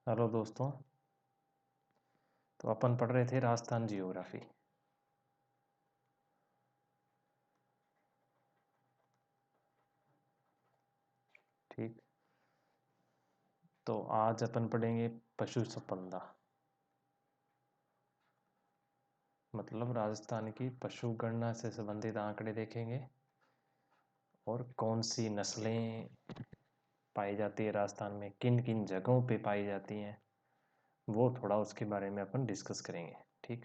Hello दोस्तों। तो अपन पढ़ रहे थे राजस्थान जियोग्राफी। ठीक। तो आज अपन पढ़ेंगे पशु संपदा, मतलब राजस्थान की पशु गणना से संबंधित आंकड़े देखेंगे और कौन सी नस्लें पाई जाती है राजस्थान में, किन किन जगहों पे पाई जाती हैं, वो थोड़ा उसके बारे में अपन डिस्कस करेंगे। ठीक।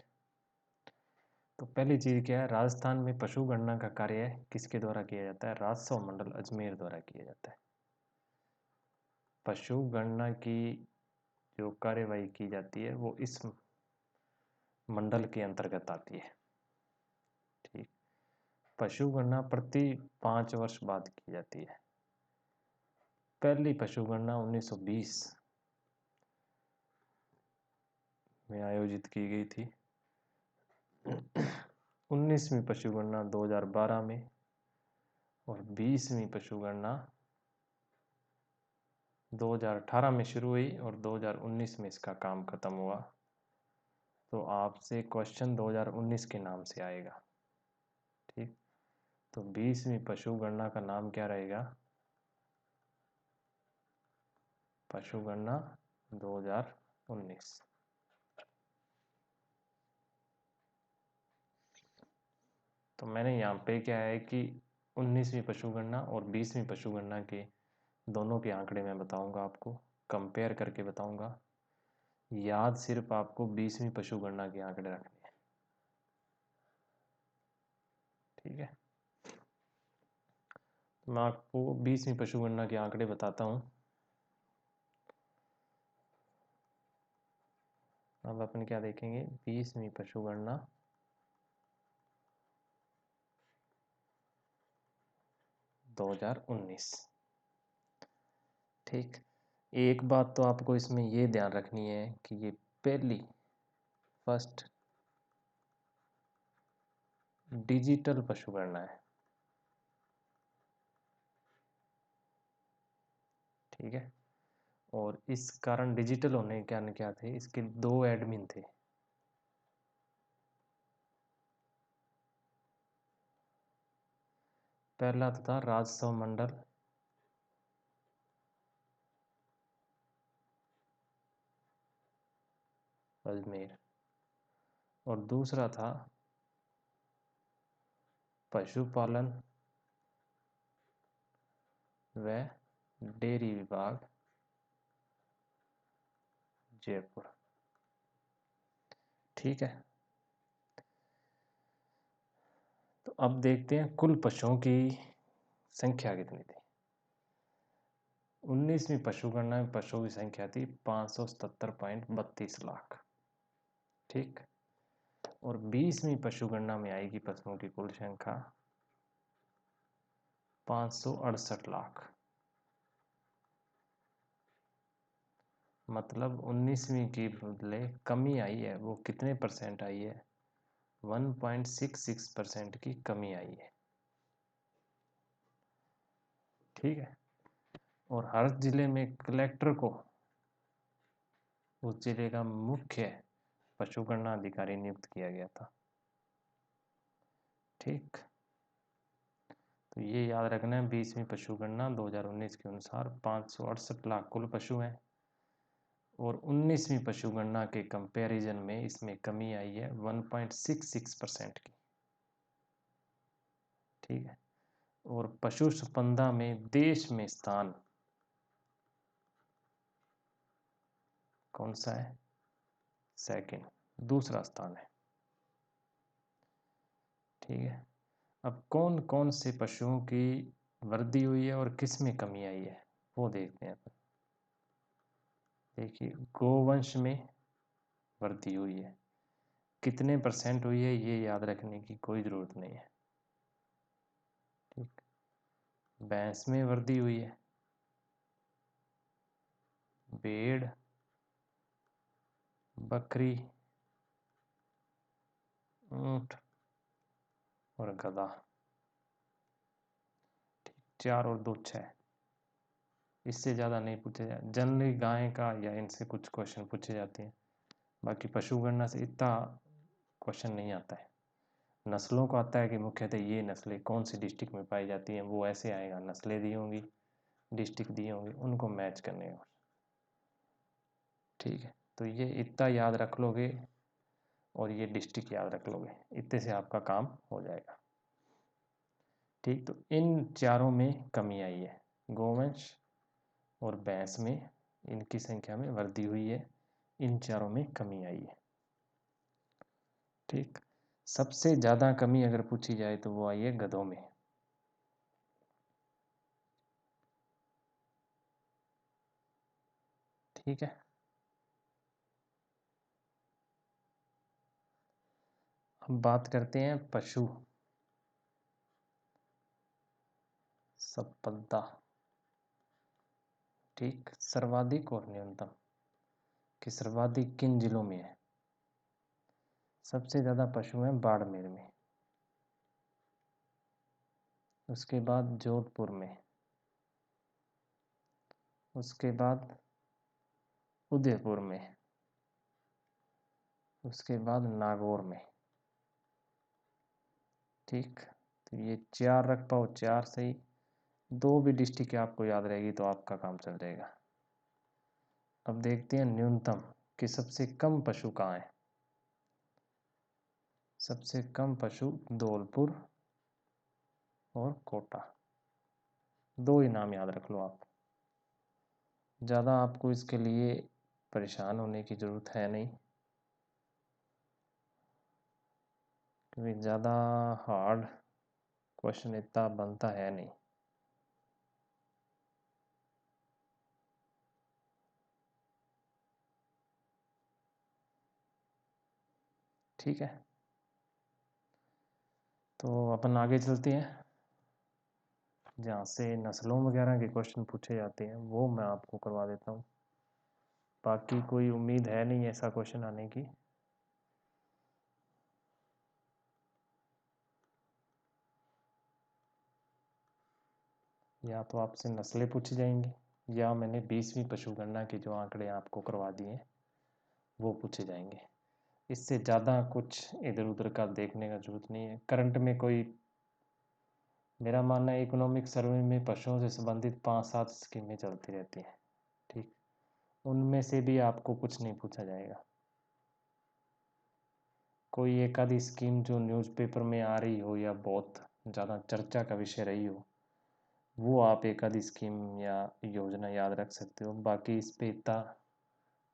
तो पहली चीज़ क्या है, राजस्थान में पशु गणना का कार्य किसके द्वारा किया जाता है? राजस्व मंडल अजमेर द्वारा किया जाता है। पशु गणना की जो कार्यवाही की जाती है वो इस मंडल के अंतर्गत आती है। ठीक। पशु गणना प्रति 5 वर्ष बाद की जाती है। पहली पशु गणना 1920 में आयोजित की गई थी। 19वीं पशु गणना 2012 में और 20वीं पशु गणना 2018 में शुरू हुई और 2019 में इसका काम खत्म हुआ। तो आपसे क्वेश्चन 2019 के नाम से आएगा। ठीक। तो 20वीं पशु गणना का नाम क्या रहेगा? पशु गणना 2019। तो मैंने यहाँ पे क्या है कि 19वीं पशु गणना और 20वीं पशु गणना के दोनों के आंकड़े मैं बताऊंगा, आपको कंपेयर करके बताऊंगा। याद सिर्फ आपको 20वीं पशु गणना के आंकड़े रखने हैं। ठीक है। तो मैं आपको 20वीं पशु गणना के आंकड़े बताता हूँ। अब अपन क्या देखेंगे? 20वीं पशु गणना 2019। ठीक। एक बात तो आपको इसमें ये ध्यान रखनी है कि ये पहली फर्स्ट डिजिटल पशु गणना है। ठीक है। और इस कारण डिजिटल होने के कारण क्या थे, इसके 2 एडमिन थे। पहला तो था राजस्व मंडल अजमेर और दूसरा था पशुपालन व डेयरी विभाग जयपुर। ठीक है। तो अब देखते हैं कुल पशुओं की संख्या कितनी थी। 19वीं पशु गणना में पशुओं की संख्या थी 577.32 लाख। ठीक। और 20वीं पशु गणना में आएगी पशुओं की कुल संख्या 568 लाख। मतलब 19वीं की बदले कमी आई है, वो कितने परसेंट आई है? 1.66% की कमी आई है। ठीक है। और हर जिले में कलेक्टर को उस जिले का मुख्य पशु गणना अधिकारी नियुक्त किया गया था। ठीक। तो ये याद रखना है, 20वीं पशु गणना 2019 के अनुसार 568 लाख कुल पशु हैं और 19वीं पशु गणना के कंपैरिजन में इसमें कमी आई है 1.66% की। ठीक है। और पशु संपदा में देश में स्थान कौन सा है? सेकंड, दूसरा स्थान है। ठीक है। अब कौन कौन से पशुओं की वृद्धि हुई है और किस में कमी आई है वो देखते हैं अपन। देखिए, गोवंश में वृद्धि हुई है। कितने परसेंट हुई है ये याद रखने की कोई ज़रूरत नहीं है। ठीक। भैंस में वृद्धि हुई है। भेड़, बकरी, ऊंट और गधा। ठीक। 4 और 2 6। इससे ज़्यादा नहीं पूछे जाए। जनरली गाय का या इनसे कुछ क्वेश्चन पूछे जाते हैं, बाकी पशु गणना से इतना क्वेश्चन नहीं आता है। नस्लों को आता है कि मुख्यतः ये नस्लें कौन सी डिस्ट्रिक्ट में पाई जाती हैं, वो ऐसे आएगा, नस्लें दी होंगी, डिस्ट्रिक्ट दी होंगी, उनको मैच करने का। ठीक है, तो ये इतना याद रख लोगे और ये डिस्ट्रिक्ट याद रख लोगे, इतने से आपका काम हो जाएगा। ठीक, तो इन चारों में कमी आई है, गोवंश और भैंस में इनकी संख्या में वृद्धि हुई है, इन चारों में कमी आई है। ठीक, सबसे ज़्यादा कमी अगर पूछी जाए तो वो आई है गधों में। ठीक है, हम बात करते हैं पशु संपदा। ठीक, सर्वाधिक और न्यूनतम कि सर्वाधिक किन जिलों में है। सबसे ज़्यादा पशु हैं बाड़मेर में, उसके बाद जोधपुर में, उसके बाद उदयपुर में, उसके बाद नागौर में। ठीक, तो ये चार रख पाओ, चार सही, दो भी डिस्ट्रिक्ट आपको याद रहेगी तो आपका काम चल जाएगा। अब देखते हैं न्यूनतम कि सबसे कम पशु कहाँ है। सबसे कम पशु धौलपुर और कोटा, दो ही नाम याद रख लो आप, ज़्यादा आपको इसके लिए परेशान होने की ज़रूरत है नहीं, क्योंकि ज़्यादा हार्ड क्वेश्चन इतना बनता है नहीं। ठीक है, तो अपन आगे चलते हैं, जहाँ से नस्लों वगैरह के क्वेश्चन पूछे जाते हैं वो मैं आपको करवा देता हूँ। बाकी कोई उम्मीद है नहीं ऐसा क्वेश्चन आने की। या तो आपसे नस्लें पूछी जाएंगी, या मैंने 20वीं पशु गणना के जो आंकड़े आपको करवा दिए वो पूछे जाएंगे। इससे ज़्यादा कुछ इधर उधर का देखने का जरूरत नहीं है। करंट में कोई, मेरा मानना है इकोनॉमिक सर्वे में पशुओं से संबंधित 5-7 स्कीमें चलती रहती हैं। ठीक, उनमें से भी आपको कुछ नहीं पूछा जाएगा। कोई एक आधी स्कीम जो न्यूज़पेपर में आ रही हो या बहुत ज़्यादा चर्चा का विषय रही हो, वो आप एक आधी स्कीम या योजना याद रख सकते हो। बाकी इस पे इतना,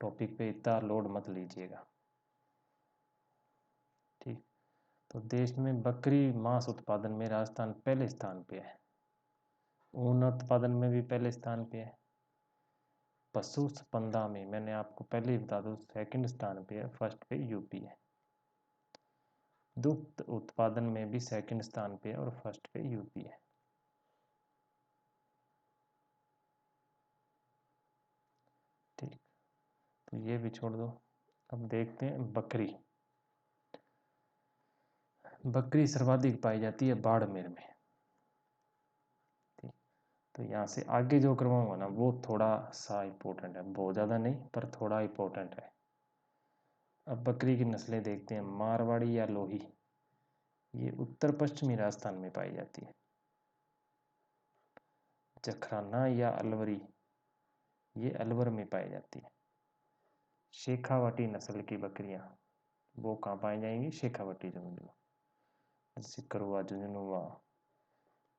टॉपिक पे इतना लोड मत लीजिएगा। ठीक, तो देश में बकरी मांस उत्पादन में राजस्थान पहले स्थान पे है, ऊन उत्पादन में भी पहले स्थान पे है, पशु संपदा में मैंने आपको पहले ही बता दूं सेकंड स्थान पे है, फर्स्ट पे यूपी है। दुग्ध उत्पादन में भी सेकंड स्थान पे है और फर्स्ट पे यूपी है। ठीक, तो ये भी छोड़ दो। अब देखते हैं बकरी। बकरी सर्वाधिक पाई जाती है बाड़मेर में। ठीक, तो यहाँ से आगे जो करवाऊंगा ना वो थोड़ा सा इम्पोर्टेंट है, बहुत ज़्यादा नहीं पर थोड़ा इम्पोर्टेंट है। अब बकरी की नस्लें देखते हैं, मारवाड़ी या लोही, ये उत्तर पश्चिमी राजस्थान में पाई जाती है। जखराना या अलवरी, ये अलवर में पाई जाती है। शेखावटी नस्ल की बकरियां, वो कहाँ पाई जाएंगी, शेखावटी झुंझुनू, सिकरवा झुंझुनुआ।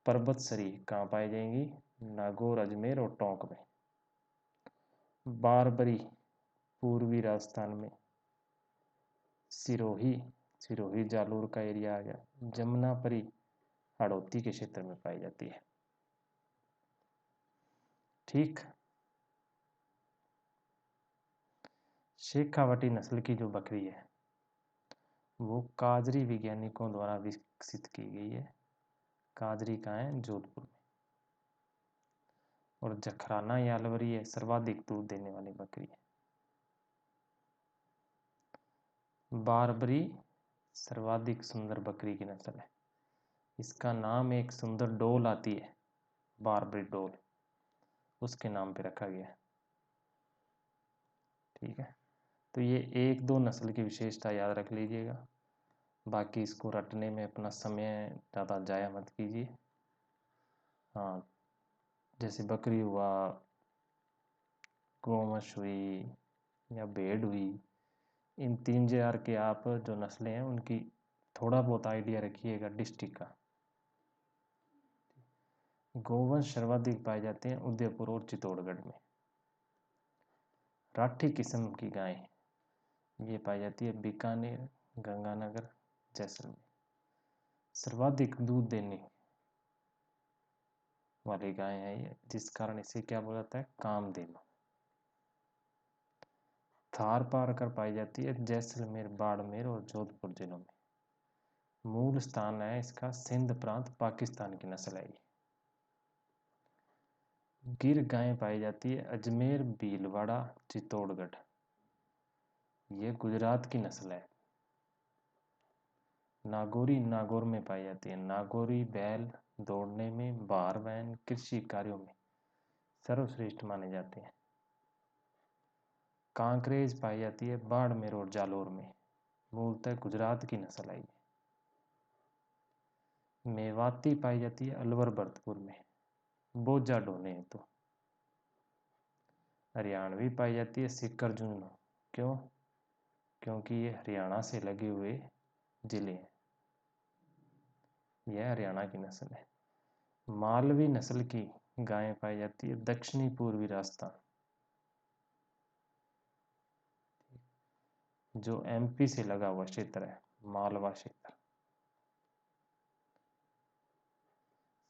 पर्वतसरी कहाँ पाई जाएंगी, नागौर, अजमेर और टोंक में। बारबरी पूर्वी राजस्थान में। सिरोही, सिरोही जालोर का एरिया आ गया। जमुनापरी हाड़ौती के क्षेत्र में पाई जाती है। ठीक, शेखावटी नस्ल की जो बकरी है वो काजरी वैज्ञानिकों द्वारा विकसित की गई है। काजरी कहाँ है, जोधपुर में। और जखराना या अलवरी है सर्वाधिक दूध देने वाली बकरी है। बारबरी सर्वाधिक सुंदर बकरी की नस्ल है, इसका नाम एक सुंदर डोल आती है, बारबरी डोल, उसके नाम पे रखा गया। ठीक है, तो ये एक दो नस्ल की विशेषता याद रख लीजिएगा, बाकी इसको रटने में अपना समय ज़्यादा जाया मत कीजिए। हाँ, जैसे बकरी हुआ, गोवंश हुई या भेड़ हुई, इन 3000 के आप जो नस्लें हैं उनकी थोड़ा बहुत आइडिया रखिएगा डिस्ट्रिक्ट का। गोवंश सर्वाधिक पाए जाते हैं उदयपुर और चित्तौड़गढ़ में। राठी किस्म की गाय ये पाई जाती है बीकानेर, गंगानगर, जैसलमेर। सर्वाधिक दूध देने वाली गाय है ये, जिस कारण इसे क्या बोला जाता है, कामधेनु। थार पार कर पाई जाती है जैसलमेर, बाड़मेर और जोधपुर जिलों में। मूल स्थान है इसका सिंध प्रांत, पाकिस्तान की नस्ल है ये। गिर गाय पाई जाती है अजमेर, भीलवाड़ा, चित्तौड़गढ़। ये गुजरात की नस्ल है। नागौरी नागौर में पाई जाती है। नागौरी बैल दौड़ने में, भार वहन, कृषि कार्यों में सर्वश्रेष्ठ माने जाते हैं। कांकरेज पाई जाती है बाड़मेर और जालौर में। मूलतः गुजरात की नस्ल है ये। मेवाती पाई जाती है अलवर, भरतपुर में, बोझा ढोने हेतु। हरियाणवी पाई जाती है सीकर, झुंझुनू। क्यों? क्योंकि ये हरियाणा से लगे हुए जिले हैं। यह हरियाणा की नस्ल है। मालवी नस्ल की गायें पाई जाती है दक्षिणी पूर्वी राजस्थान, जो एमपी से लगा हुआ क्षेत्र है, मालवा क्षेत्र।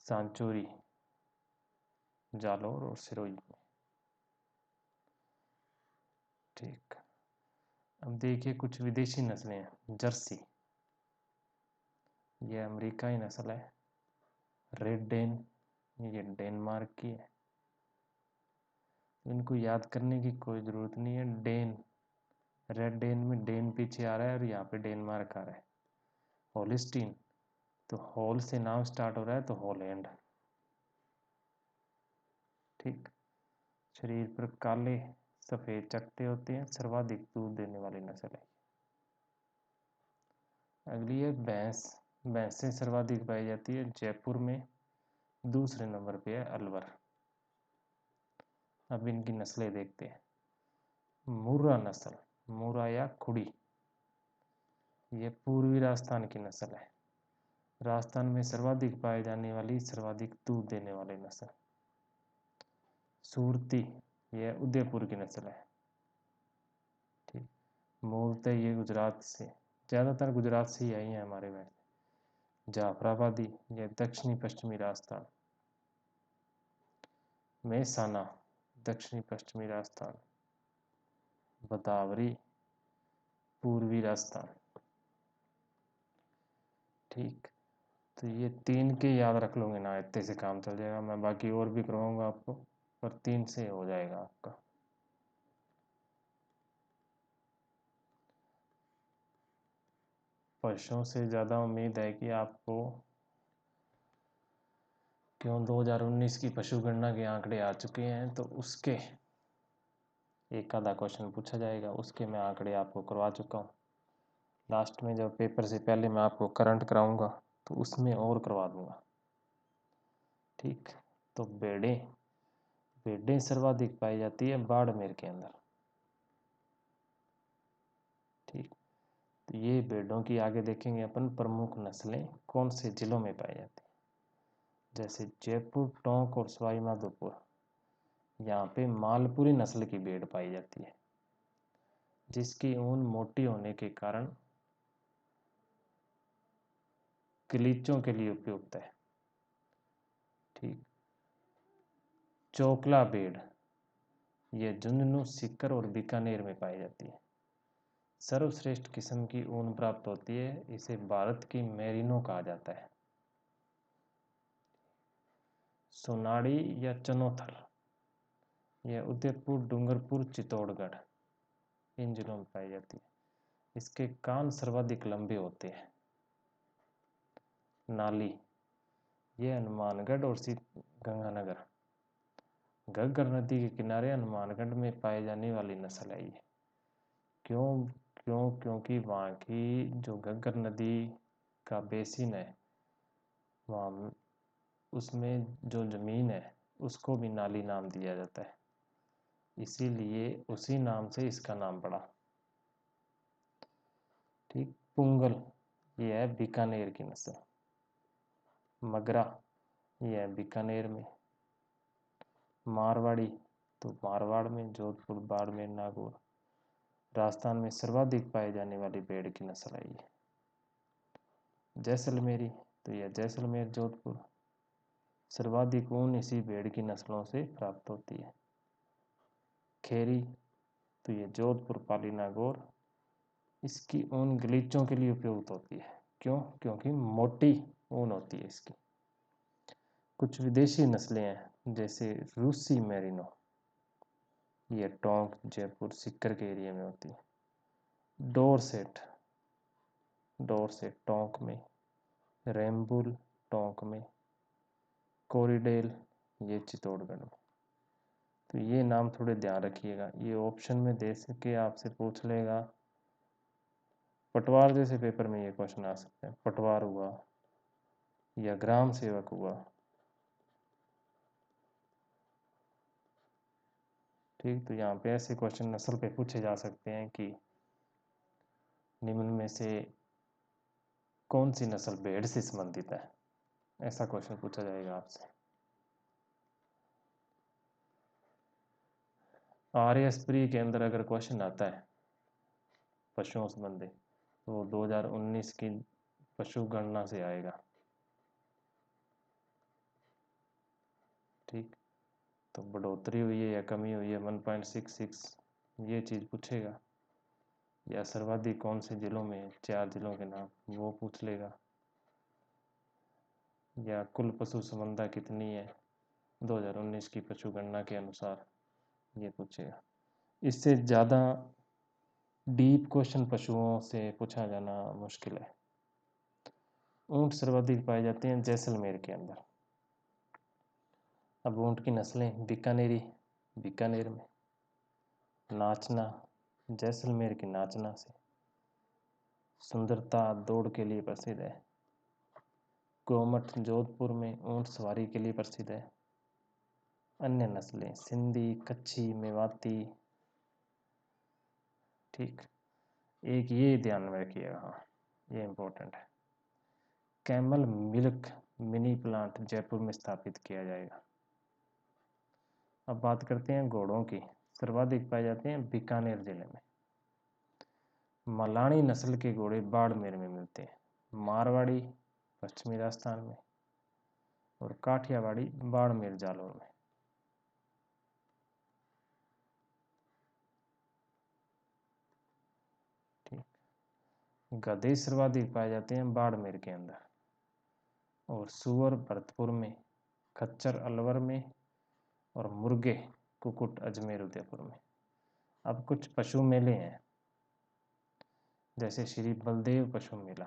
सांचोरी, जालौर और सिरोही में। ठीक, अब देखिए कुछ विदेशी नस्लें हैं। जर्सी, यह अमेरिकाई नस्ल है। रेड डेन, ये डेनमार्क की है। इनको याद करने की कोई ज़रूरत नहीं है। डेन, रेड डेन में डेन पीछे आ रहा है और यहाँ पे डेनमार्क आ रहा है। होलिस्टीन, तो हॉल से नाम स्टार्ट हो रहा है तो हॉलैंड। ठीक, शरीर पर काले सफ़ेद चकत्ते होते हैं, सर्वाधिक दूध देने वाली नस्ल है। अगली है भैंस। भैंसें सर्वाधिक पाई जाती है जयपुर में, दूसरे नंबर पे है अलवर। अब इनकी नस्लें देखते हैं। मुर्रा नस्ल, मुर्रा या खुड़ी, ये पूर्वी राजस्थान की नस्ल है। राजस्थान में सर्वाधिक पाए जाने वाली, सर्वाधिक दूध देने वाली नस्ल। सूरती, यह उदयपुर की नस्ल है। ठीक, मूलतः ये गुजरात से, ज़्यादातर गुजरात से ही आई है हमारे में। जाफराबादी, यह दक्षिणी पश्चिमी राजस्थान। मेहसाना, दक्षिणी पश्चिमी राजस्थान। भदावरी, पूर्वी राजस्थान। ठीक, तो ये 3 के याद रख लोगे ना, इतने से काम चल जाएगा। मैं बाकी और भी करवाऊंगा आपको, पर 3 से हो जाएगा आपका। पशुओं से ज़्यादा उम्मीद है कि आपको, क्यों 2019 की पशु गणना के आंकड़े आ चुके हैं, तो उसके एक आधा क्वेश्चन पूछा जाएगा, उसके मैं आंकड़े आपको करवा चुका हूँ। लास्ट में जब पेपर से पहले मैं आपको करंट कराऊंगा तो उसमें और करवा दूंगा। ठीक, तो भेड़ें, भेड़ें सर्वाधिक पाई जाती है बाड़मेर के अंदर। ठीक, तो ये भेड़ों की आगे देखेंगे अपन प्रमुख नस्लें कौन से जिलों में पाई जाती है। जैसे जयपुर, टोंक और सवाई माधोपुर, यहाँ पे मालपुरी नस्ल की भेड़ पाई जाती है, जिसकी ऊन मोटी होने के कारण गलीचों के लिए उपयुक्त है। ठीक, चोकला भेड़, ये झुंझुनू, सीकर और बीकानेर में पाई जाती है। सर्वश्रेष्ठ किस्म की ऊन प्राप्त होती है, इसे भारत की मेरिनो कहा जाता है। सोनाड़ी या चनोथल, यह उदयपुर, डूंगरपुर, चित्तौड़गढ़ इन जिलों में पाई जाती है। इसके कान सर्वाधिक लंबे होते हैं। नाली, यह हनुमानगढ़ और गंगानगर, घग्गर नदी के किनारे हनुमानगढ़ में पाई जाने वाली नस्ल है ये। क्यों? क्योंकि वहाँ की जो घग्गर नदी का बेसिन है, वहाँ उसमें जो ज़मीन है उसको भी नाली नाम दिया जाता है, इसीलिए उसी नाम से इसका नाम पड़ा। ठीक। पुंगल, ये है बीकानेर की नस्ल। मगरा, ये है बीकानेर में। मारवाड़ी, तो मारवाड़ में, जोधपुर, बाड़मेर, नागौर। राजस्थान में सर्वाधिक पाए जाने वाली भेड़ की नस्ल है ये। जैसलमेरी, तो यह जैसलमेर, जोधपुर। सर्वाधिक ऊन इसी भेड़ की नस्लों से प्राप्त होती है। खेरी, तो ये जोधपुर, पाली, नागौर। इसकी ऊन गलीचों के लिए उपयुक्त होती है। क्यों? क्योंकि मोटी ऊन होती है इसकी। कुछ विदेशी नस्लें हैं, जैसे रूसी मेरिनो, ये टोंक, जयपुर, सीकर के एरिया में होती है। डोरसेट, डोरसेट टोंक में। रेम्बुल, टोंक में। कोरिडेल, ये चित्तौड़गढ़ में। तो ये नाम थोड़े ध्यान रखिएगा, ये ऑप्शन में दे सके आपसे पूछ लेगा। पटवार जैसे पेपर में ये क्वेश्चन आ सकते हैं। पटवार हुआ या ग्राम सेवक हुआ। ठीक। तो यहाँ पे ऐसे क्वेश्चन नस्ल पे पूछे जा सकते हैं कि निम्न में से कौन सी नस्ल भेड़ से संबंधित है, ऐसा क्वेश्चन पूछा जाएगा आपसे। आरएएस प्री के अंदर अगर क्वेश्चन आता है पशुओं संबंधी, तो 2019 की पशु गणना से आएगा। ठीक। तो बढ़ोतरी हुई है या कमी हुई है 1.66, ये चीज़ पूछेगा। या सर्वाधिक कौन से जिलों में, 4 जिलों के नाम, वो पूछ लेगा। या कुल पशु संपदा कितनी है 2019 की पशु गणना के अनुसार, ये पूछेगा। इससे ज़्यादा डीप क्वेश्चन पशुओं से पूछा जाना मुश्किल है। ऊंट सर्वाधिक पाए जाते हैं जैसलमेर के अंदर। अब ऊंट की नस्लें, बीकानेरी, बीकानेर में। नाचना, जैसलमेर की नाचना से। सुंदरता, दौड़ के लिए प्रसिद्ध है। गोमठ, जोधपुर में ऊंट सवारी के लिए प्रसिद्ध है। अन्य नस्लें, सिंधी, कच्छी, मेवाती। ठीक। एक ये ध्यान में रखिएगा, हाँ ये इम्पोर्टेंट है। Camel milk mini plant Jaipur में स्थापित किया जाएगा। अब बात करते हैं घोड़ों की। सर्वाधिक पाए जाते हैं बीकानेर जिले में। मलानी नस्ल के घोड़े बाड़मेर में मिलते हैं। मारवाड़ी पश्चिमी राजस्थान में, और काठियावाड़ी बाड़मेर, जालौर में। ठीक। गधे सर्वाधिक पाए जाते हैं बाड़मेर के अंदर, और सुअर भरतपुर में, खच्चर अलवर में, और मुर्गे कुकुट अजमेर, उदयपुर में। अब कुछ पशु मेले हैं, जैसे श्री बलदेव पशु मेला।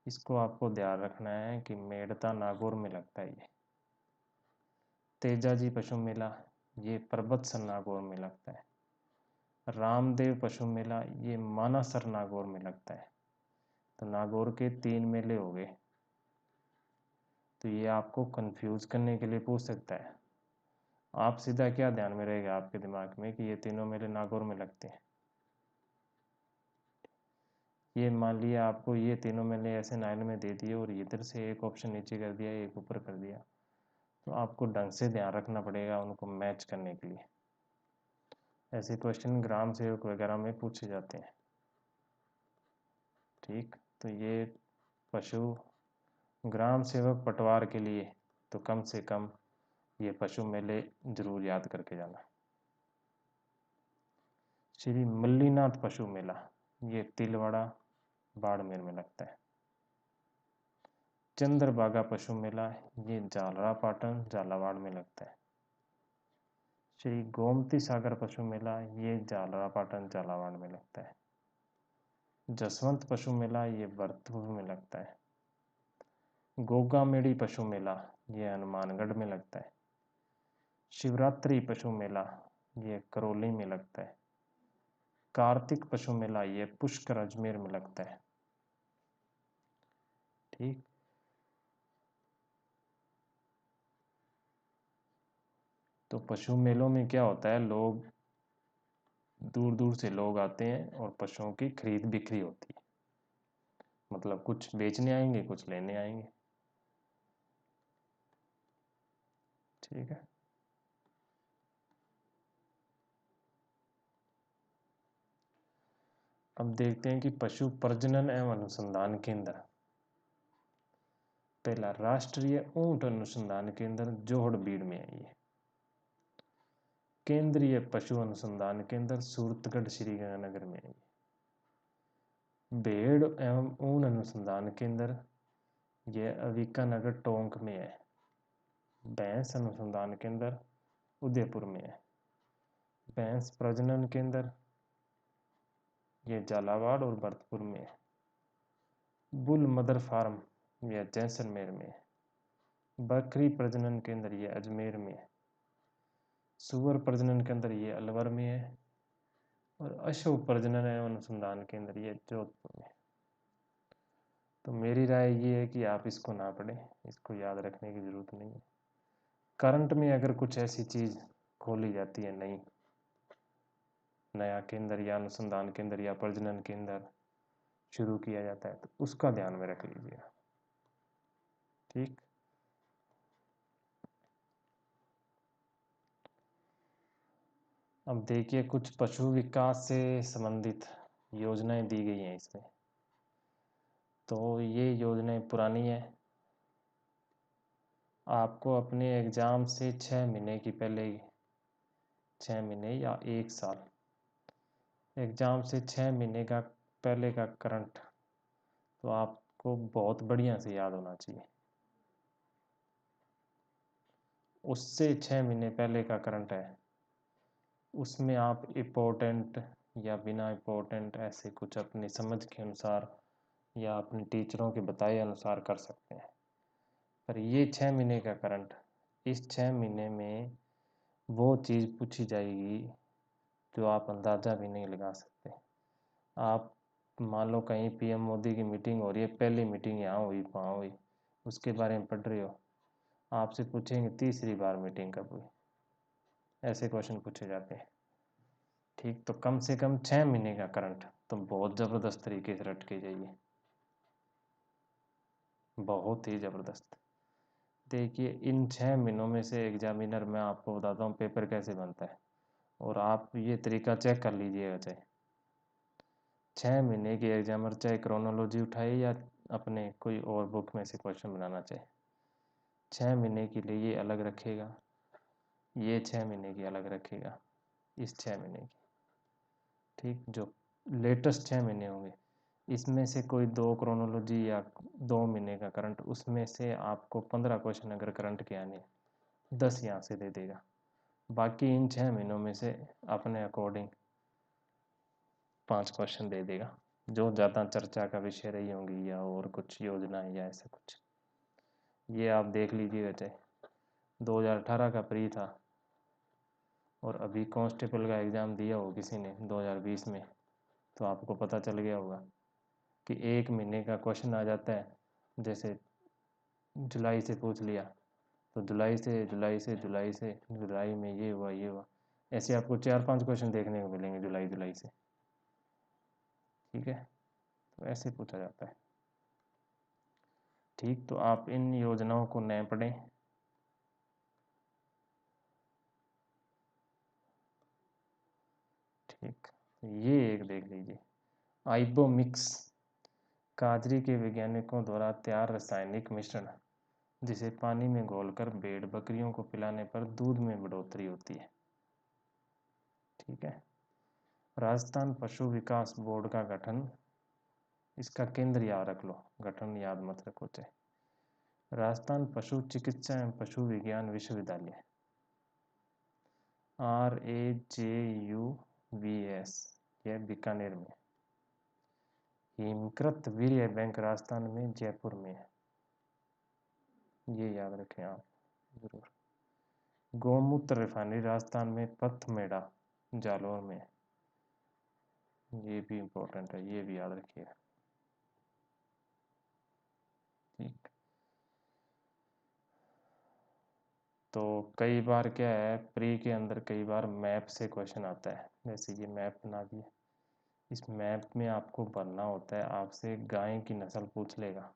इसको आपको ध्यान रखना है कि मेड़ता, नागौर में लगता है ये। तेजाजी पशु मेला, ये परबतसर, नागौर में लगता है। रामदेव पशु मेला, ये मानासर, नागौर में लगता है। तो नागौर के 3 मेले हो गए। तो ये आपको कंफ्यूज करने के लिए पूछ सकता है। आप सीधा क्या ध्यान में रहेगा आपके दिमाग में कि ये तीनों मेले नागौर में लगते हैं। ये मान लिया आपको ये तीनों मेले ऐसे लाइन में दे दिए, और इधर से एक ऑप्शन नीचे कर दिया, एक ऊपर कर दिया, तो आपको ढंग से ध्यान रखना पड़ेगा उनको मैच करने के लिए। ऐसे क्वेश्चन ग्राम सेवक वगैरह में पूछे जाते हैं। ठीक। तो ये पशु ग्राम सेवक पटवार के लिए तो कम से कम ये पशु मेले जरूर याद करके जाना। श्री मल्लीनाथ पशु मेला, ये तिलवाड़ा, बाड़मेर में लगता है। चंद्रभागा पशु मेला, ये झालरा पाटन, झालावाड़ में लगता है। श्री गोमती सागर पशु मेला, ये झालरा पाटन, झालावाड़ में लगता है। जसवंत पशु मेला, ये भरतपुर में लगता है। गोगा मेड़ी पशु मेला, ये हनुमानगढ़ में लगता है। शिवरात्रि पशु मेला ये करौली में लगता है। कार्तिक पशु मेला ये पुष्कर अजमेर में लगता है। ठीक। तो पशु मेलों में क्या होता है, लोग दूर दूर से लोग आते हैं और पशुओं की खरीद बिक्री होती है। मतलब कुछ बेचने आएंगे, कुछ लेने आएंगे। ठीक है। अब देखते हैं कि पशु प्रजनन एवं अनुसंधान केंद्र। पहला, राष्ट्रीय ऊंट अनुसंधान केंद्र जोहड़बीड़ में है ये। केंद्रीय पशु अनुसंधान केंद्र सूरतगढ़ श्रीगंगानगर में है ये। भेड़ एवं ऊन अनुसंधान केंद्र ये अविकानगर टोंक में है। भैंस अनुसंधान केंद्र उदयपुर में है। भैंस प्रजनन केंद्र ये झालावाड़ और भरतपुर में है। बुल मदर फार्म यह जैसलमेर में है। बकरी प्रजनन केंद्र ये अजमेर में है। सुअर प्रजनन केंद्र ये अलवर में है। और अश्व प्रजनन एवं अनुसंधान केंद्र ये जोधपुर में है। तो मेरी राय ये है कि आप इसको ना पढ़ें, इसको याद रखने की जरूरत नहीं है। करंट में अगर कुछ ऐसी चीज खोली जाती है, नई नया केंद्र या अनुसंधान केंद्र या प्रजनन केंद्र शुरू किया जाता है, तो उसका ध्यान में रख लीजिएगा। ठीक। अब देखिए, कुछ पशु विकास से संबंधित योजनाएं दी गई हैं इसमें। तो ये योजनाएं पुरानी है। आपको अपने एग्जाम से 6 महीने की पहले, 6 महीने या 1 साल, एग्जाम से 6 महीने का पहले का करंट तो आपको बहुत बढ़िया से याद होना चाहिए। उससे 6 महीने पहले का करंट है, उसमें आप इम्पोर्टेंट या बिना इम्पोर्टेंट ऐसे कुछ अपनी समझ के अनुसार या अपने टीचरों के बताए अनुसार कर सकते हैं। पर ये 6 महीने का करंट, इस 6 महीने में वो चीज़ पूछी जाएगी जो आप अंदाज़ा भी नहीं लगा सकते। आप मान लो कहीं पीएम मोदी की मीटिंग हो रही है, पहली मीटिंग यहाँ हुई वहाँ हुई, उसके बारे में पढ़ रहे हो, आपसे पूछेंगे तीसरी बार मीटिंग कब हुई, ऐसे क्वेश्चन पूछे जाते हैं। ठीक। तो कम से कम 6 महीने का करंट तो बहुत ज़बरदस्त तरीके से रट के जाइए, बहुत ही ज़बरदस्त। देखिए, इन 6 महीनों में से एग्जामिनर, मैं आपको बताता हूँ पेपर कैसे बनता है, और आप ये तरीका चेक कर लीजिएगा। चाहे 6 महीने के एग्जामर चाहे क्रोनोलॉजी उठाए या अपने कोई और बुक में से क्वेश्चन बनाना चाहे, 6 महीने के लिए ये अलग रखेगा, ये 6 महीने की अलग रखेगा, इस 6 महीने की। ठीक। जो लेटेस्ट 6 महीने होंगे, इसमें से कोई 2 क्रोनोलॉजी या 2 महीने का करंट, उसमें से आपको 15 क्वेश्चन अगर करंट के आने, 10 यहाँ से दे देगा। बाकी इन 6 महीनों में से अपने अकॉर्डिंग 5 क्वेश्चन दे देगा, जो ज़्यादा चर्चा का विषय रही होंगी या और कुछ योजना या ऐसा कुछ। ये आप देख लीजिएगा। चाहे 2018 का प्री था और अभी कांस्टेबल का एग्ज़ाम दिया हो किसी ने 2020 में, तो आपको पता चल गया होगा कि 1 महीने का क्वेश्चन आ जाता है। जैसे जुलाई से पूछ लिया, तो जुलाई में ये हुआ ये हुआ, ऐसे आपको 4-5 क्वेश्चन देखने को मिलेंगे जुलाई से। ठीक है। तो ऐसे पूछा जाता है। ठीक। तो आप इन योजनाओं को न पढ़ें। ठीक। ये एक देख लीजिए, आइबोमिक्स, काजरी के वैज्ञानिकों द्वारा तैयार रासायनिक मिश्रण जिसे पानी में घोलकर भेड़ बकरियों को पिलाने पर दूध में बढ़ोतरी होती है। ठीक है। राजस्थान पशु विकास बोर्ड का गठन, इसका केंद्र याद रख लो, गठन याद मत रखो। चाहे राजस्थान पशु चिकित्सा एवं पशु विज्ञान विश्वविद्यालय, RAJUVS, यह बीकानेर में। हिमकृत वीर्य बैंक राजस्थान में जयपुर में है। ये याद रखें आप जरूर। गौमूत्र रिफाइनरी राजस्थान में, पथमेड़ा जालौर में। ये भी इम्पोर्टेंट है, ये भी याद रखिएगा। ठीक, तो कई बार क्या है, प्री के अंदर कई बार मैप से क्वेश्चन आता है। जैसे ये मैप बना दिए, इस मैप में आपको भरना होता है, आपसे गाय की नस्ल पूछ लेगा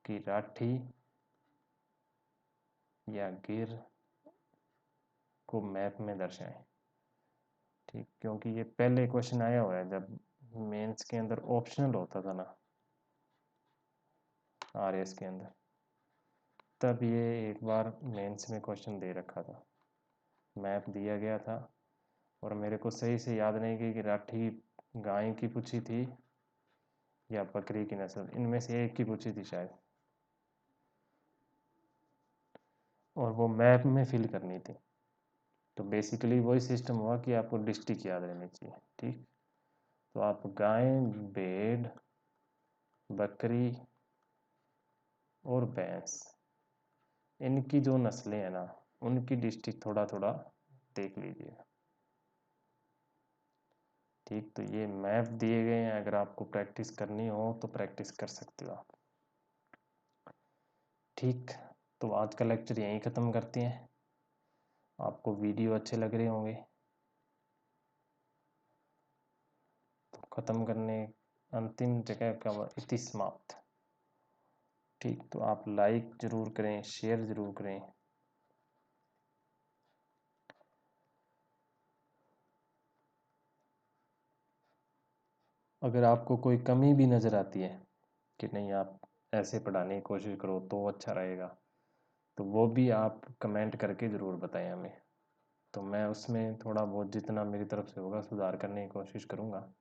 कि राठी या गिर को मैप में दर्शाएं। ठीक, क्योंकि ये पहले क्वेश्चन आया हुआ है जब मेंस के अंदर ऑप्शनल होता था ना, आरएस के अंदर, तब ये एक बार मेंस में क्वेश्चन दे रखा था, मैप दिया गया था। और मेरे को सही से याद नहीं कि राठी गाय की पूछी थी या बकरी की नस्ल, इनमें से एक की पूछी थी शायद, और वो मैप में फिल करनी थी। तो बेसिकली वही सिस्टम हुआ कि आपको डिस्ट्रिक्ट याद रहनी चाहिए। ठीक, तो आप गाय, भेड़, बकरी और भैंस, इनकी जो नस्लें हैं ना, उनकी डिस्ट्रिक्ट थोड़ा थोड़ा देख लीजिएगा। ठीक, तो ये मैप दिए गए हैं, अगर आपको प्रैक्टिस करनी हो तो प्रैक्टिस कर सकते हो आप। ठीक, तो आज का लेक्चर यहीं ख़त्म करते हैं। आपको वीडियो अच्छे लग रहे होंगे, तो ख़त्म करने अंतिम जगह का इति समाप्त। ठीक, तो आप लाइक ज़रूर करें, शेयर ज़रूर करें। अगर आपको कोई कमी भी नज़र आती है कि नहीं आप ऐसे पढ़ाने की कोशिश करो तो अच्छा रहेगा, तो वो भी आप कमेंट करके ज़रूर बताएं हमें, तो मैं उसमें थोड़ा बहुत जितना मेरी तरफ से होगा सुधार करने की कोशिश करूँगा।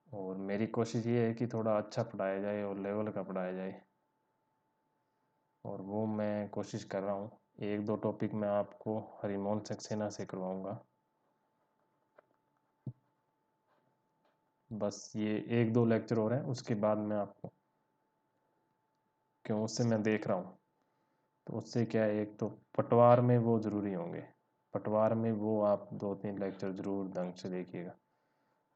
और मेरी कोशिश ये है कि थोड़ा अच्छा पढ़ाया जाए और लेवल का पढ़ाया जाए, और वो मैं कोशिश कर रहा हूँ। एक दो टॉपिक मैं आपको हरिमोहन सक्सेना से करवाऊँगा, बस ये एक दो लेक्चर हो रहे हैं, उसके बाद मैं आपको, क्यों उससे मैं देख रहा हूँ, तो उससे क्या है, एक तो पटवार में वो ज़रूरी होंगे, पटवार में वो आप दो तीन लेक्चर ज़रूर ढंग से देखिएगा।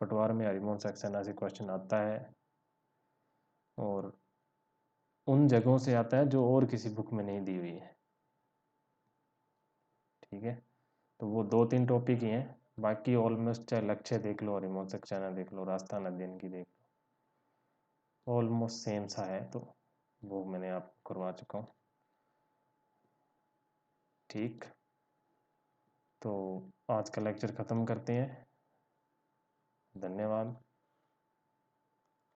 पटवार में हरिमोहन सक्सेना से क्वेश्चन आता है, और उन जगहों से आता है जो और किसी बुक में नहीं दी हुई है। ठीक है, तो वो दो तीन टॉपिक ही हैं, बाकी ऑलमोस्ट चाहे लक्ष्य देख लो, हरिमोहन सक्सेना देख लो, राजस्थान अध्ययन की देख लो, ऑलमोस्ट सेम सा है, तो वो मैंने आपको करवा चुका हूँ। ठीक, तो आज का लेक्चर ख़त्म करते हैं। धन्यवाद।